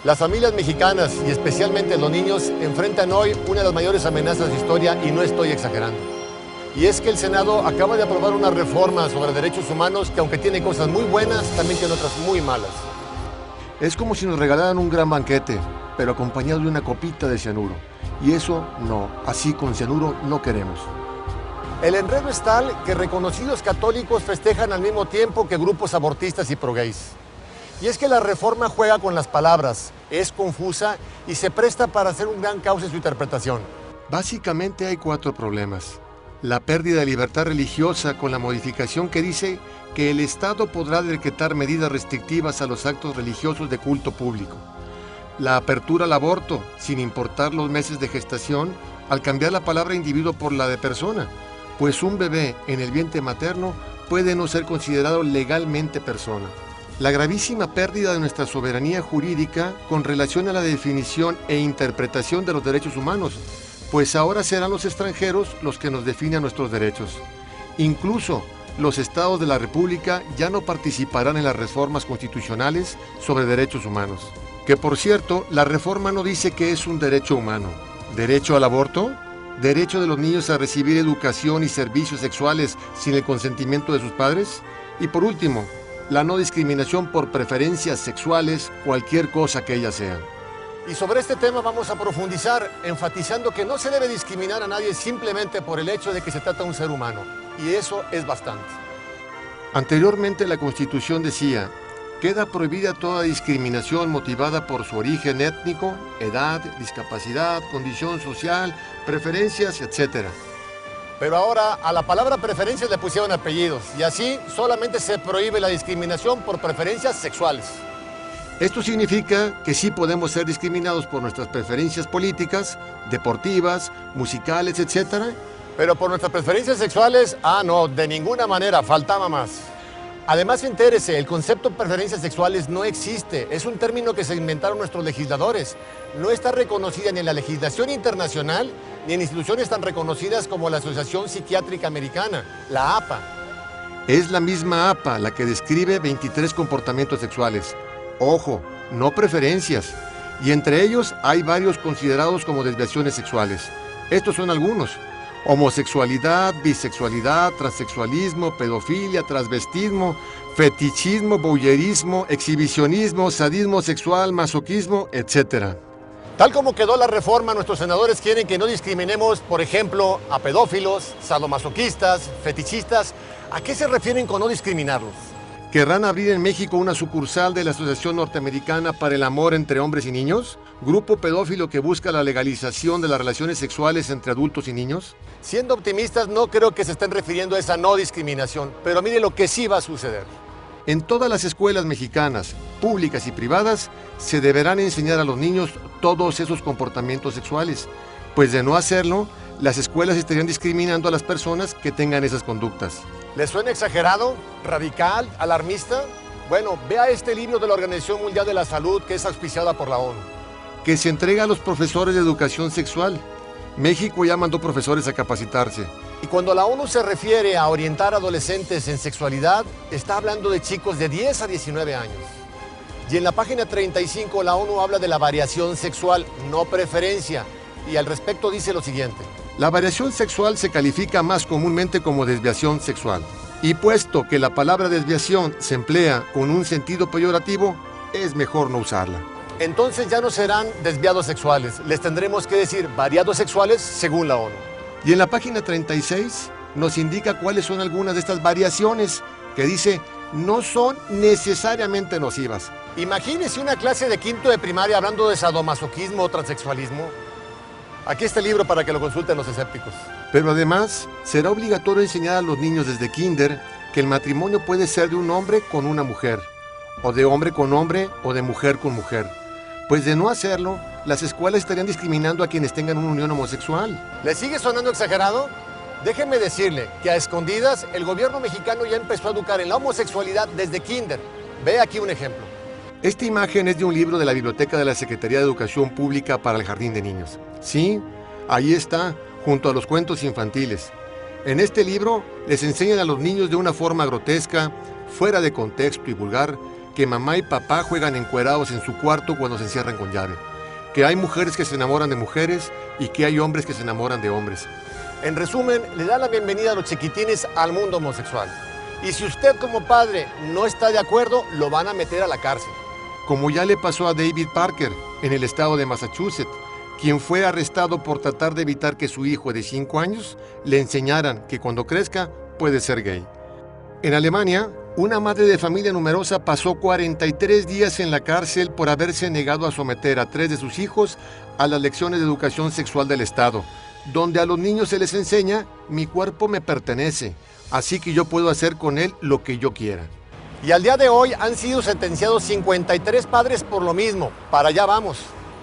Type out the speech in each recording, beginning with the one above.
Las familias mexicanas y especialmente los niños enfrentan hoy una de las mayores amenazas de historia y no estoy exagerando. Y es que el Senado acaba de aprobar una reforma sobre derechos humanos que aunque tiene cosas muy buenas, también tiene otras muy malas. Es como si nos regalaran un gran banquete, pero acompañado de una copita de cianuro. Y eso no, así con cianuro no queremos. El enredo es tal que reconocidos católicos festejan al mismo tiempo que grupos abortistas y pro-gays. Y es que la reforma juega con las palabras, es confusa y se presta para hacer un gran caos en su interpretación. Básicamente hay 4 problemas. La pérdida de libertad religiosa con la modificación que dice que el Estado podrá decretar medidas restrictivas a los actos religiosos de culto público. La apertura al aborto, sin importar los meses de gestación, al cambiar la palabra individuo por la de persona, pues un bebé en el vientre materno puede no ser considerado legalmente persona. La gravísima pérdida de nuestra soberanía jurídica con relación a la definición e interpretación de los derechos humanos, pues ahora serán los extranjeros los que nos definan nuestros derechos. Incluso los estados de la República ya no participarán en las reformas constitucionales sobre derechos humanos. Que por cierto, la reforma no dice que es un derecho humano. ¿Derecho al aborto? ¿Derecho de los niños a recibir educación y servicios sexuales sin el consentimiento de sus padres? Y por último, la no discriminación por preferencias sexuales, cualquier cosa que ellas sean. Y sobre este tema vamos a profundizar, enfatizando que no se debe discriminar a nadie simplemente por el hecho de que se trata de un ser humano. Y eso es bastante. Anteriormente la Constitución decía: queda prohibida toda discriminación motivada por su origen étnico, edad, discapacidad, condición social, preferencias, etc. Pero ahora a la palabra preferencias le pusieron apellidos y así solamente se prohíbe la discriminación por preferencias sexuales. Esto significa que sí podemos ser discriminados por nuestras preferencias políticas, deportivas, musicales, etc. Pero por nuestras preferencias sexuales, no, de ninguna manera, faltaba más. Además, entérese, el concepto de preferencias sexuales no existe. Es un término que se inventaron nuestros legisladores. No está reconocida ni en la legislación internacional, ni en instituciones tan reconocidas como la Asociación Psiquiátrica Americana, la APA. Es la misma APA la que describe 23 comportamientos sexuales. Ojo, no preferencias. Y entre ellos hay varios considerados como desviaciones sexuales. Estos son algunos: homosexualidad, bisexualidad, transexualismo, pedofilia, transvestismo, fetichismo, voyerismo, exhibicionismo, sadismo sexual, masoquismo, etc. Tal como quedó la reforma, nuestros senadores quieren que no discriminemos, por ejemplo, a pedófilos, sadomasoquistas, fetichistas. ¿A qué se refieren con no discriminarlos? ¿Querrán abrir en México una sucursal de la Asociación Norteamericana para el Amor entre Hombres y Niños? ¿Grupo pedófilo que busca la legalización de las relaciones sexuales entre adultos y niños? Siendo optimistas, no creo que se estén refiriendo a esa no discriminación, pero mire lo que sí va a suceder. En todas las escuelas mexicanas, públicas y privadas, se deberán enseñar a los niños todos esos comportamientos sexuales, pues de no hacerlo, las escuelas estarían discriminando a las personas que tengan esas conductas. ¿Les suena exagerado, radical, alarmista? Bueno, vea este libro de la Organización Mundial de la Salud que es auspiciada por la ONU. Que se entrega a los profesores de educación sexual. México ya mandó profesores a capacitarse. Y cuando la ONU se refiere a orientar a adolescentes en sexualidad, está hablando de chicos de 10 a 19 años. Y en la página 35 la ONU habla de la variación sexual, no preferencia. Y al respecto dice lo siguiente: la variación sexual se califica más comúnmente como desviación sexual. Y puesto que la palabra desviación se emplea con un sentido peyorativo, es mejor no usarla. Entonces ya no serán desviados sexuales, les tendremos que decir variados sexuales según la ONU. Y en la página 36 nos indica cuáles son algunas de estas variaciones, que dice no son necesariamente nocivas. Imagínese una clase de quinto de primaria hablando de sadomasoquismo o transexualismo. Aquí está el libro para que lo consulten los escépticos. Pero además, será obligatorio enseñar a los niños desde kinder que el matrimonio puede ser de un hombre con una mujer, o de hombre con hombre, o de mujer con mujer. Pues de no hacerlo, las escuelas estarían discriminando a quienes tengan una unión homosexual. ¿Le sigue sonando exagerado? Déjeme decirle que a escondidas el gobierno mexicano ya empezó a educar en la homosexualidad desde kinder. Ve aquí un ejemplo. Esta imagen es de un libro de la biblioteca de la Secretaría de Educación Pública para el Jardín de Niños. Sí, ahí está, junto a los cuentos infantiles. En este libro les enseñan a los niños de una forma grotesca, fuera de contexto y vulgar, que mamá y papá juegan encuerados en su cuarto cuando se encierran con llave, que hay mujeres que se enamoran de mujeres y que hay hombres que se enamoran de hombres. En resumen, le da la bienvenida a los chiquitines al mundo homosexual. Y si usted como padre no está de acuerdo, lo van a meter a la cárcel. Como ya le pasó a David Parker en el estado de Massachusetts, quien fue arrestado por tratar de evitar que su hijo de 5 años le enseñaran que cuando crezca puede ser gay. En Alemania, una madre de familia numerosa pasó 43 días en la cárcel por haberse negado a someter a 3 de sus hijos a las lecciones de educación sexual del Estado, donde a los niños se les enseña: mi cuerpo me pertenece, así que yo puedo hacer con él lo que yo quiera. Y al día de hoy han sido sentenciados 53 padres por lo mismo. Para allá vamos.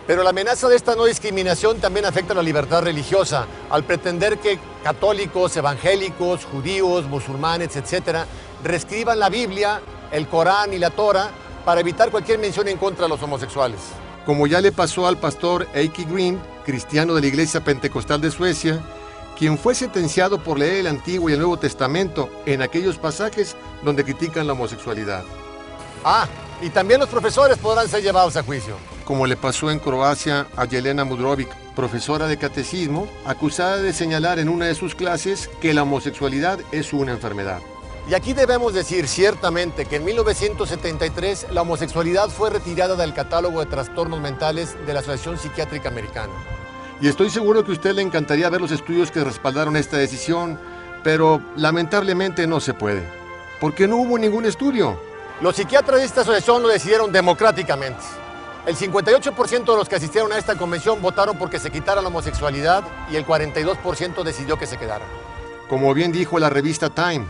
Pero la amenaza de esta no discriminación también afecta a la libertad religiosa, al pretender que católicos, evangélicos, judíos, musulmanes, etc., reescriban la Biblia, el Corán y la Torah para evitar cualquier mención en contra de los homosexuales. Como ya le pasó al pastor Heikki Green, cristiano de la Iglesia Pentecostal de Suecia, quien fue sentenciado por leer el Antiguo y el Nuevo Testamento en aquellos pasajes donde critican la homosexualidad. Y también los profesores podrán ser llevados a juicio. Como le pasó en Croacia a Jelena Mudrovic, profesora de catecismo, acusada de señalar en una de sus clases que la homosexualidad es una enfermedad. Y aquí debemos decir ciertamente que en 1973 la homosexualidad fue retirada del catálogo de trastornos mentales de la Asociación Psiquiátrica Americana. Y estoy seguro que a usted le encantaría ver los estudios que respaldaron esta decisión, pero lamentablemente no se puede, porque no hubo ningún estudio. Los psiquiatras de esta asociación lo decidieron democráticamente. El 58% de los que asistieron a esta convención votaron porque se quitara la homosexualidad y el 42% decidió que se quedara. Como bien dijo la revista Time,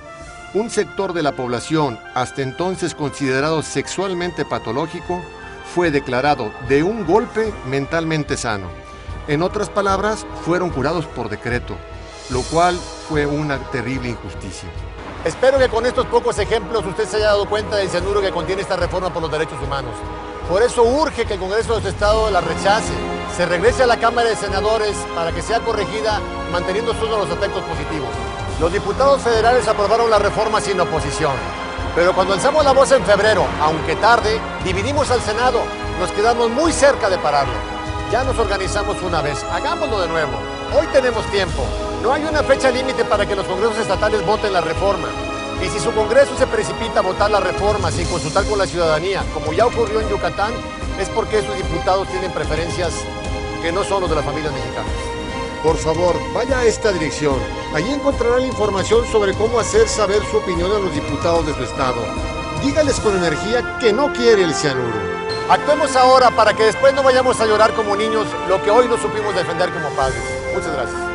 un sector de la población, hasta entonces considerado sexualmente patológico, fue declarado de un golpe mentalmente sano. En otras palabras, fueron curados por decreto, lo cual fue una terrible injusticia. Espero que con estos pocos ejemplos usted se haya dado cuenta del cianuro que contiene esta reforma por los derechos humanos. Por eso urge que el Congreso de los Estados la rechace, se regrese a la Cámara de Senadores para que sea corregida manteniendo solo los aspectos positivos. Los diputados federales aprobaron la reforma sin oposición, pero cuando alzamos la voz en febrero, aunque tarde, dividimos al Senado, nos quedamos muy cerca de pararlo. Ya nos organizamos una vez, hagámoslo de nuevo. Hoy tenemos tiempo. No hay una fecha límite para que los congresos estatales voten la reforma. Y si su congreso se precipita a votar la reforma sin consultar con la ciudadanía, como ya ocurrió en Yucatán, es porque esos diputados tienen preferencias que no son los de las familias mexicanas. Por favor, vaya a esta dirección. Allí encontrará la información sobre cómo hacer saber su opinión a los diputados de su estado. Dígales con energía que no quiere el cianuro. Actuemos ahora para que después no vayamos a llorar como niños lo que hoy no supimos defender como padres. Muchas gracias.